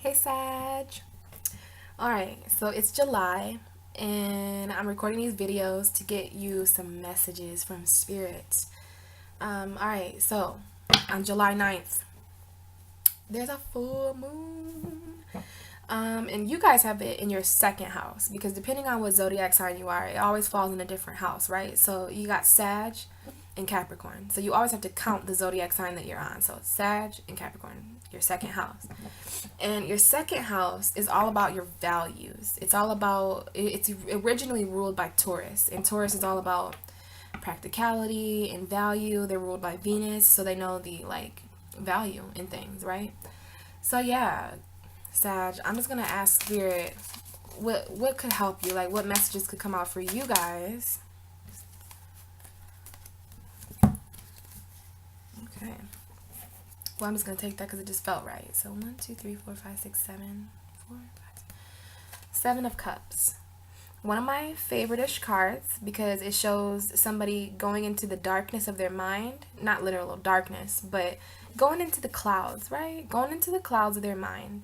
Hey Sag. Alright, so it's July and I'm recording these videos to get you some messages from Spirit. Alright, so on July 9th, there's a full moon. And you guys have it in your second house because depending on what zodiac sign you are, it always falls in a different house, right? So you got Sag and Capricorn. So you always have to count the zodiac sign that you're on. So it's Sag and Capricorn, your second house. And your second house is all about your values. It's all about, it's originally ruled by Taurus. And Taurus is all about practicality and value. They're ruled by Venus, so they know the value in things, right? So yeah, Sag, I'm just gonna ask Spirit what could help you, like what messages could come out for you guys. Okay. Well, I'm just gonna take that because it just felt right. So 1, 2, 3, 4, 5, 6, 7, 4, 5, 7 of Cups. One of my favorite-ish cards because it shows somebody going into the darkness of their mind, not literal darkness, but going into the clouds, right? Going into the clouds of their mind.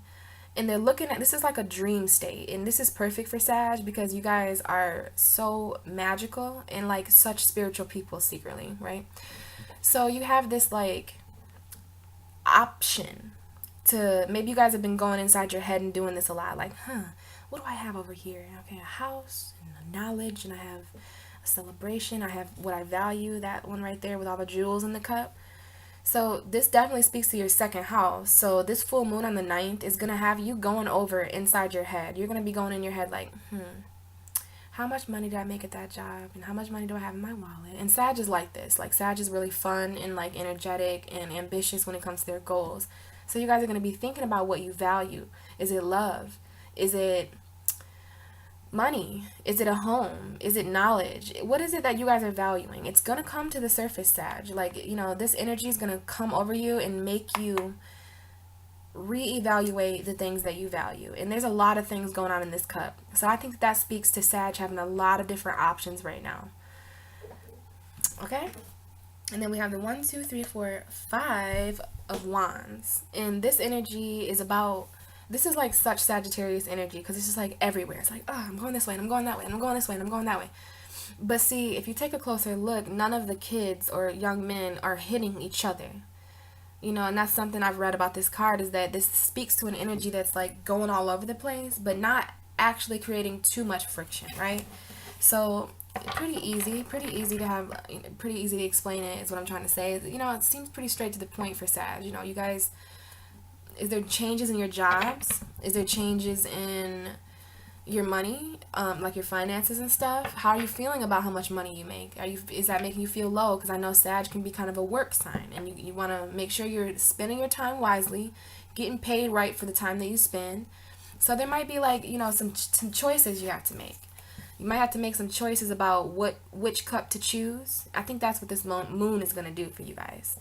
And they're looking at, this is like a dream state, and this is perfect for Sag because you guys are so magical and like such spiritual people secretly, right? So you have this like option to, maybe you guys have been going inside your head and doing this a lot, like, what do I have over here? Okay, a house and a knowledge, and I have a celebration, I have what I value, that one right there with all the jewels in the cup. So this definitely speaks to your second house. So this full moon on the 9th is going to have you going over inside your head. You're going to be going in your head like, how much money did I make at that job? And how much money do I have in my wallet? And Sag is like this. Like Sag is really fun and like energetic and ambitious when it comes to their goals. So you guys are going to be thinking about what you value. Is it love? Is it money? Is it a home? Is it knowledge? What is it that you guys are valuing? It's going to come to the surface, Sag. Like, you know, this energy is going to come over you and make you reevaluate the things that you value. And there's a lot of things going on in this cup. So I think that speaks to Sag having a lot of different options right now. Okay? And then we have the 1, 2, 3, 4, 5 of Wands. And this energy is about, this is like such Sagittarius energy because it's just like everywhere. It's like, oh, I'm going this way and I'm going that way and I'm going this way and I'm going that way. But see, if you take a closer look, none of the kids or young men are hitting each other. You know, and that's something I've read about this card, is that this speaks to an energy that's like going all over the place, but not actually creating too much friction, right? So pretty easy to have, pretty easy to explain it is what I'm trying to say. You know, it seems pretty straight to the point for Sag. You know, you guys, is there changes in your jobs? Is there changes in your money, like your finances and stuff? How are you feeling about how much money you make? Is that making you feel low? Because I know Sag can be kind of a work sign, and you want to make sure you're spending your time wisely, getting paid right for the time that you spend. So there might be like, you know, some choices you have to make. You might have to make some choices about which cup to choose. I think that's what this moon is going to do for you guys.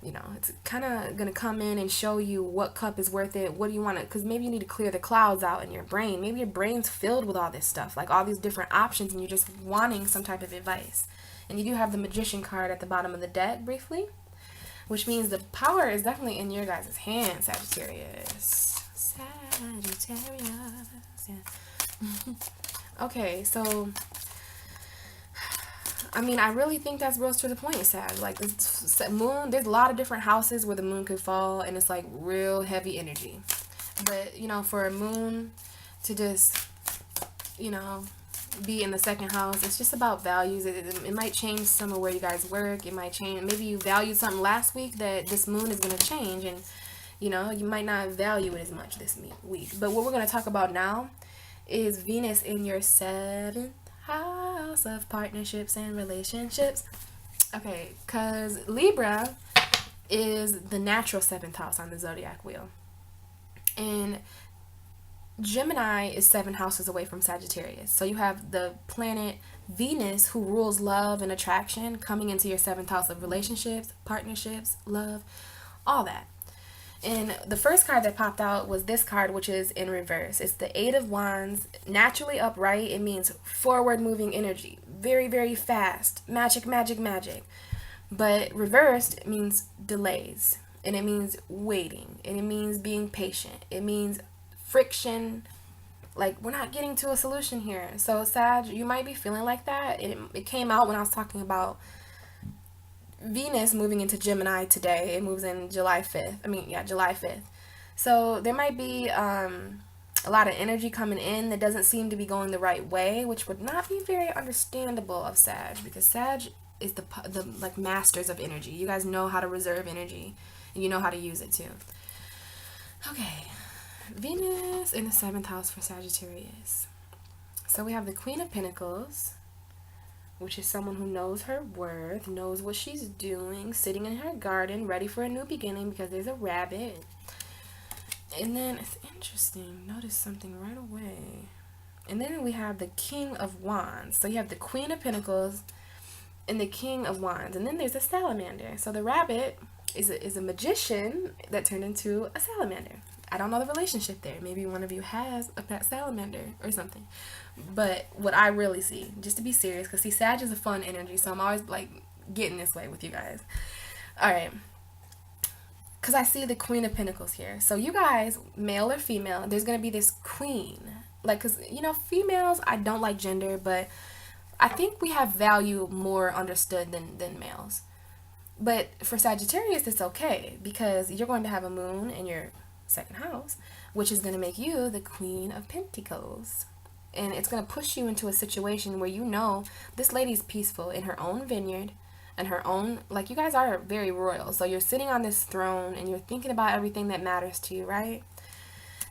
You know, it's kind of going to come in and show you what cup is worth it. What do you want to, because maybe you need to clear the clouds out in your brain. Maybe your brain's filled with all this stuff, like all these different options, and you're just wanting some type of advice. And you do have the Magician card at the bottom of the deck briefly, which means the power is definitely in your guys' hands, Sagittarius. Sagittarius, yeah. Okay, so I mean, I really think that's real to the point, Sag. Like, this moon, there's a lot of different houses where the moon could fall, and it's like real heavy energy. But, you know, for a moon to just, you know, be in the second house, it's just about values. It might change some of where you guys work. It might change. Maybe you valued something last week that this moon is going to change, and, you know, you might not value it as much this week. But what we're going to talk about now is Venus in your 7th house of partnerships and relationships. Okay, because Libra is the natural 7th house on the zodiac wheel. And Gemini is 7 houses away from Sagittarius. So you have the planet Venus, who rules love and attraction, coming into your 7th house of relationships, partnerships, love, all that. And the first card that popped out was this card, which is in reverse. It's the 8 of Wands, naturally upright. It means forward moving energy, very, very fast, magic, magic, magic. But reversed means delays, and it means waiting, and it means being patient. It means friction. Like, we're not getting to a solution here. So, Sag, you might be feeling like that. It came out when I was talking about Venus moving into Gemini today. It moves in July 5th. July 5th. So, there might be a lot of energy coming in that doesn't seem to be going the right way, which would not be very understandable of Sag, because Sag is the like masters of energy. You guys know how to reserve energy, and you know how to use it too. Okay, Venus in the 7th house for Sagittarius. So we have the Queen of Pentacles, which is someone who knows her worth, knows what she's doing, sitting in her garden, ready for a new beginning because there's a rabbit. And then it's interesting. Notice something right away. And then we have the King of Wands. So you have the Queen of Pentacles and the King of Wands. And then there's a salamander. So the rabbit is a magician that turned into a salamander. I don't know the relationship there. Maybe one of you has a pet salamander or something. But what I really see, just to be serious, because see, Sag is a fun energy, so I'm always like getting this way with you guys. All right. Because I see the Queen of Pentacles here. So you guys, male or female, there's going to be this queen. Like, because, you know, females, I don't like gender, but I think we have value more understood than males. But for Sagittarius, it's okay, because you're going to have a moon in your 2nd house, which is going to make you the Queen of Pentacles. And it's going to push you into a situation where you know this lady's peaceful in her own vineyard and her own, like, you guys are very royal. So you're sitting on this throne and you're thinking about everything that matters to you, right?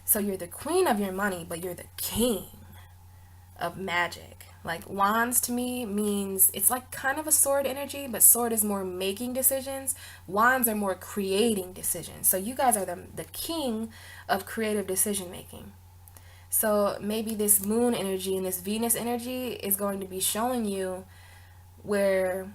So you're the queen of your money, but you're the king of magic. Like, wands to me means it's like kind of a sword energy, but sword is more making decisions. Wands are more creating decisions. So you guys are the king of creative decision making. So maybe this moon energy and this Venus energy is going to be showing you where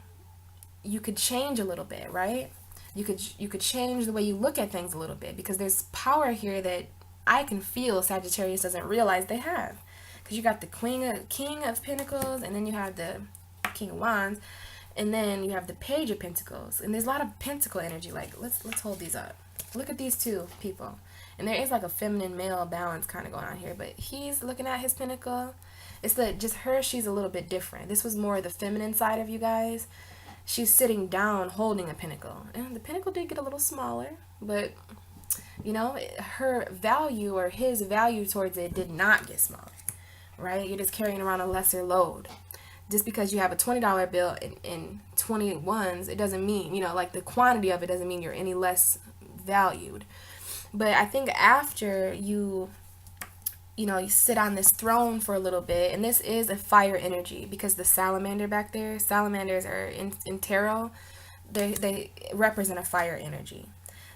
you could change a little bit, right? You could change the way you look at things a little bit, because there's power here that I can feel Sagittarius doesn't realize they have. Because you got the King of Pentacles, and then you have the King of Wands, and then you have the Page of Pentacles. And there's a lot of pentacle energy. Like, let's hold these up. Look at these two people. And there is like a feminine male balance kind of going on here, but he's looking at his pentacle. It's just her, she's a little bit different. This was more the feminine side of you guys. She's sitting down holding a pinnacle. And the pinnacle did get a little smaller, but, you know, her value or his value towards it did not get smaller, right? You're just carrying around a lesser load. Just because you have a $20 bill in 21s, it doesn't mean, you know, like the quantity of it doesn't mean you're any less valued. But I think after you sit on this throne for a little bit, and this is a fire energy, because the salamander back there, salamanders are in tarot, they represent a fire energy.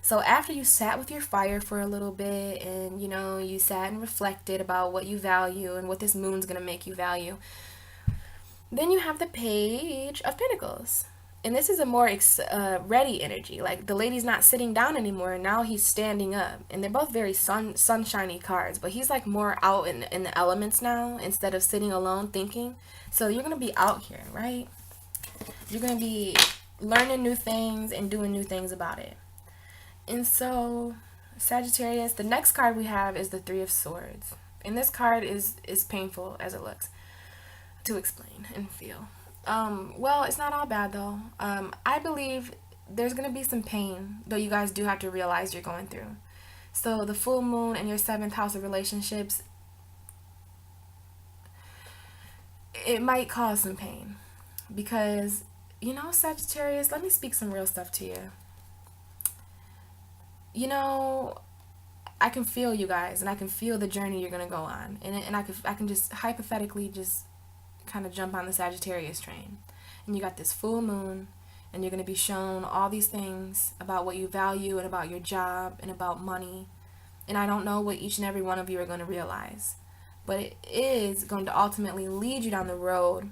So after you sat with your fire for a little bit, and, you know, you sat and reflected about what you value and what this moon's going to make you value, then you have the Page of Pentacles. And this is a more ready energy. Like, the lady's not sitting down anymore, and now he's standing up. And they're both very sunshiny cards, but he's like more out in the elements now instead of sitting alone thinking. So you're going to be out here, right? You're going to be learning new things and doing new things about it. And so, Sagittarius, the next card we have is the Three of Swords. And this card is painful as it looks to explain and feel. Well, it's not all bad though. I believe there's going to be some pain, though you guys do have to realize you're going through. So the full moon in your 7th house of relationships, it might cause some pain. Because, you know, Sagittarius, let me speak some real stuff to you. You know, I can feel you guys, and I can feel the journey you're going to go on. And I can just hypothetically just kind of jump on the Sagittarius train. And you got this full moon, and you're going to be shown all these things about what you value and about your job and about money. And I don't know what each and every one of you are going to realize, but it is going to ultimately lead you down the road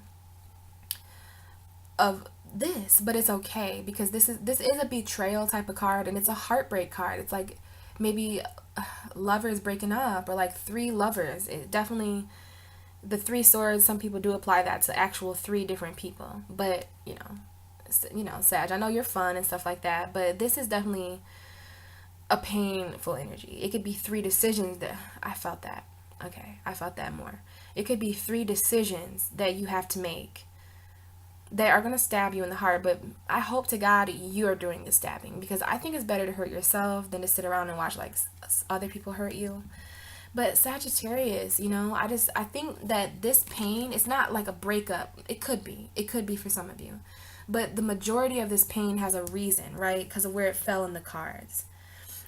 of this. But it's okay, because this is a betrayal type of card, and it's a heartbreak card. It's like maybe lovers breaking up, or like 3 lovers. It definitely, the 3 swords, some people do apply that to actual 3 different people. But, you know, Sag, I know you're fun and stuff like that, but this is definitely a painful energy. It could be 3 decisions that I felt that. Okay, I felt that more. It could be 3 decisions that you have to make that are going to stab you in the heart, but I hope to God you're doing the stabbing, because I think it's better to hurt yourself than to sit around and watch like other people hurt you. But Sagittarius, I think that this pain is not like a breakup. It could be for some of you, but the majority of this pain has a reason, right? Because of where it fell in the cards.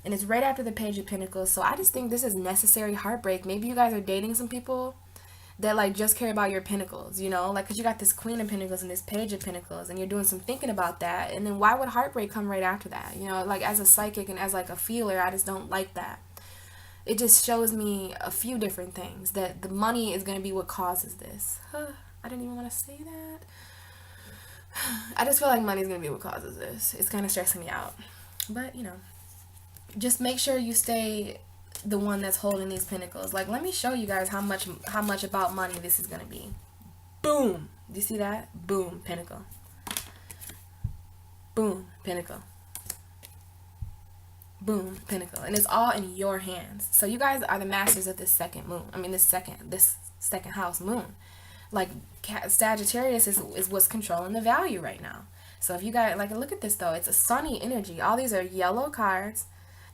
And it's right after the Page of Pentacles. So I just think this is necessary heartbreak. Maybe you guys are dating some people that like just care about your pentacles, like, because you got this Queen of Pentacles and this Page of Pentacles, and you're doing some thinking about that. And then why would heartbreak come right after that? Like, as a psychic and as like a feeler, I just don't like that. It just shows me a few different things, that the money is going to be what causes this. I didn't even want to say that. I just feel like money is going to be what causes this. It's kind of stressing me out. But just make sure you stay the one that's holding these pentacles. Like, let me show you guys how much about money this is going to be. Boom. Do you see that? Boom, pentacle. Boom, pentacle. Boom, pentacle. And it's all in your hands. So you guys are the masters of this second moon. This second house moon. Like, Sagittarius is what's controlling the value right now. So if you guys, like, look at this though. It's a sunny energy. All these are yellow cards.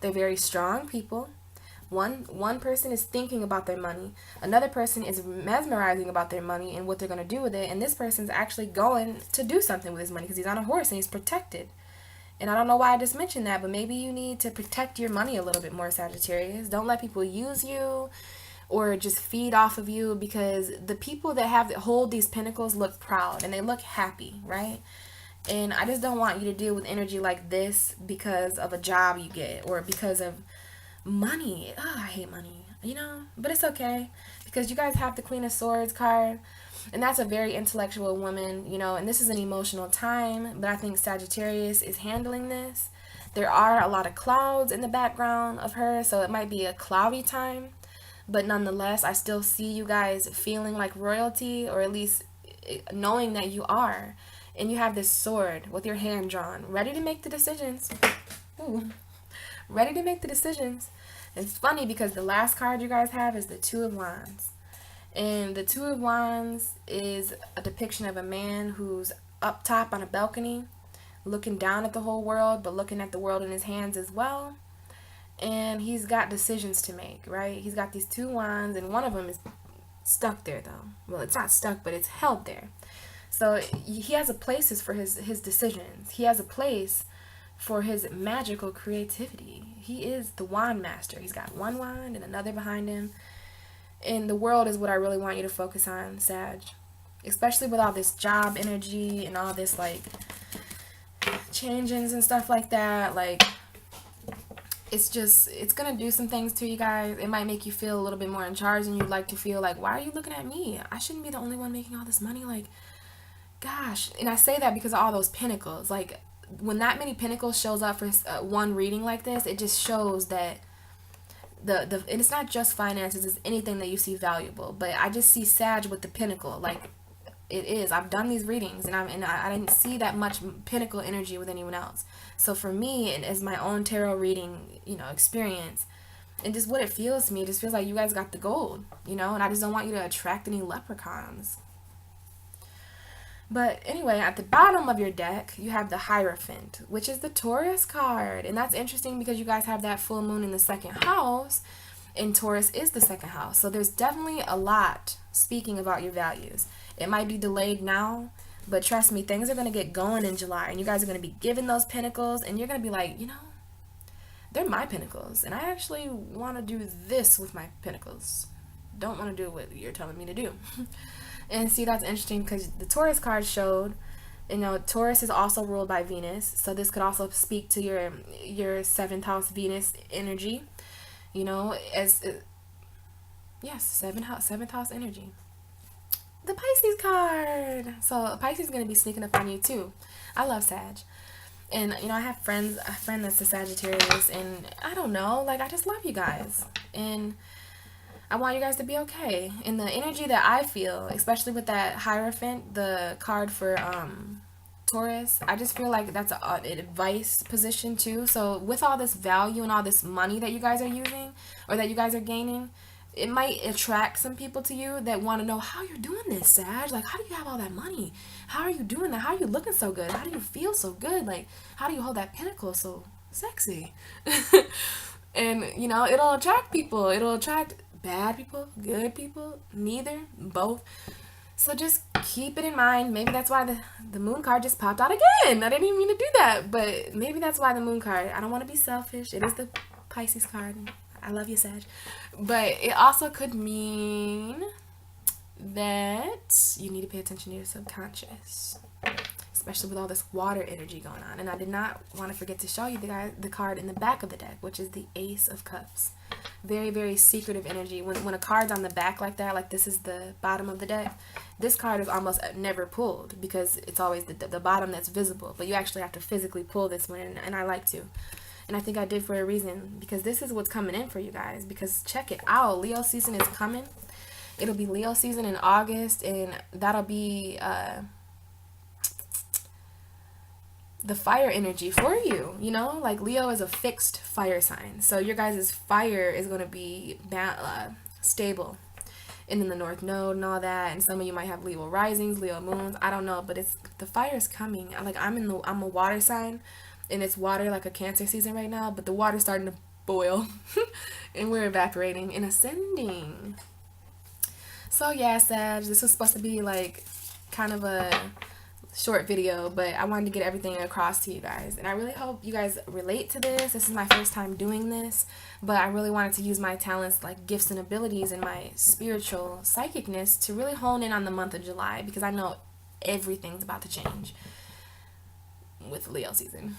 They're very strong people. One person is thinking about their money. Another person is mesmerizing about their money and what they're going to do with it. And this person's actually going to do something with his money because he's on a horse and he's protected. And I don't know why I just mentioned that, but maybe you need to protect your money a little bit more, Sagittarius. Don't let people use you or just feed off of you, because the people that hold these pentacles look proud and they look happy, right? And I just don't want you to deal with energy like this because of a job you get or because of money. Oh, I hate money, but it's okay, because you guys have the Queen of Swords card, and that's a very intellectual woman, and this is an emotional time, but I think Sagittarius is handling this. There are a lot of clouds in the background of her, so it might be a cloudy time, but nonetheless, I still see you guys feeling like royalty, or at least knowing that you are. And you have this sword with your hand drawn, ready to make the decisions. Ooh. Ready to make the decisions. It's funny because the last card you guys have is the Two of Wands. And the Two of Wands is a depiction of a man who's up top on a balcony, looking down at the whole world, but looking at the world in his hands as well. And he's got decisions to make, right? He's got these 2 wands, and one of them is stuck there, though. Well, it's not stuck, but it's held there. So he has a place for his decisions. He has a place for his magical creativity. He is the wand master. He's got 1 wand and another behind him. And the world is what I really want you to focus on, Sag. Especially with all this job energy and all this, like, changes and stuff like that. Like, it's going to do some things to you guys. It might make you feel a little bit more in charge, and you'd like to feel like, why are you looking at me? I shouldn't be the only one making all this money. Like, gosh. And I say that because of all those pentacles. Like, when that many pentacles shows up for one reading like this, it just shows that and it's not just finances, it's anything that you see valuable. But I just see Sag with the pentacle. Like, it is. I've done these readings, and I didn't see that much pentacle energy with anyone else. So for me, and as my own tarot reading, experience, and just what it feels to me, it just feels like you guys got the gold, and I just don't want you to attract any leprechauns. But anyway, at the bottom of your deck, you have the Hierophant, which is the Taurus card. And that's interesting because you guys have that full moon in the 2nd house, and Taurus is the 2nd house. So there's definitely a lot speaking about your values. It might be delayed now, but trust me, things are going to get going in July, and you guys are going to be given those pentacles, and you're going to be like, they're my pentacles, and I actually want to do this with my pentacles. Don't want to do what you're telling me to do. And see, that's interesting because the Taurus card showed, Taurus is also ruled by Venus. So this could also speak to your 7th house Venus energy, yes, 7th house energy. The Pisces card. So Pisces is going to be sneaking up on you too. I love Sag. And, I have a friend that's a Sagittarius, and I don't know, like, I just love you guys. And I want you guys to be okay. And the energy that I feel, especially with that Hierophant, the card for Taurus, I just feel like that's an advice position too. So with all this value and all this money that you guys are using or that you guys are gaining, it might attract some people to you that want to know how you're doing this, Sag. Like, how do you have all that money? How are you doing that? How are you looking so good? How do you feel so good? Like, how do you hold that pinnacle so sexy? And, you know, it'll attract people. It'll attract bad people, good people, neither, both. So just keep it in mind. Maybe that's why the moon card just popped out again. I didn't even mean to do that. But maybe that's why the moon card. I don't want to be selfish. It is the Pisces card. I love you, Sag. But it also could mean that you need to pay attention to your subconscious, especially with all this water energy going on. And I did not want to forget to show you the card in the back of the deck, which is the Ace of Cups. Very, very secretive energy. When a card's on the back like that, like this is the bottom of the deck, this card is almost never pulled because it's always the bottom that's visible. But you actually have to physically pull this one, and I like to. And I think I did for a reason, because this is what's coming in for you guys. Because check it out, Leo season is coming. It'll be Leo season in August, and that'll be the fire energy for you. You know, like Leo is a fixed fire sign, so your guys' fire is going to be stable. And in the North Node and all that, and some of you might have Leo risings, Leo moons. I don't know, but the fire is coming. Like I'm a water sign. And it's water, like a Cancer season right now, but the water's starting to boil and we're evaporating and ascending. So yeah, Sag, this was supposed to be like kind of a short video, but I wanted to get everything across to you guys, and I really hope you guys relate to this. This is my first time doing this, but I really wanted to use my talents, like gifts and abilities, and my spiritual psychicness to really hone in on the month of July, because I know everything's about to change with Leo season.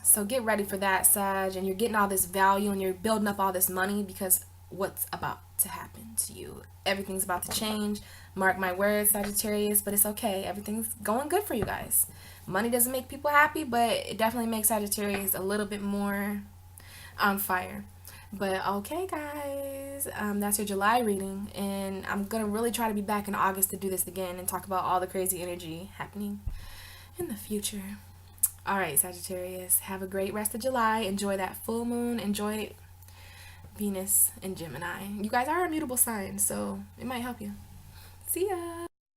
So get ready for that, Sag, and you're getting all this value and you're building up all this money, because what's about to happen to you? Everything's about to change. Mark my words, Sagittarius, but it's okay. Everything's going good for you guys. Money doesn't make people happy, but it definitely makes Sagittarius a little bit more on fire. But okay, guys, that's your July reading, and I'm going to really try to be back in August to do this again and talk about all the crazy energy happening in the future. All right, Sagittarius, have a great rest of July. Enjoy that full moon. Enjoy Venus and Gemini. You guys are immutable signs, so it might help you. See ya.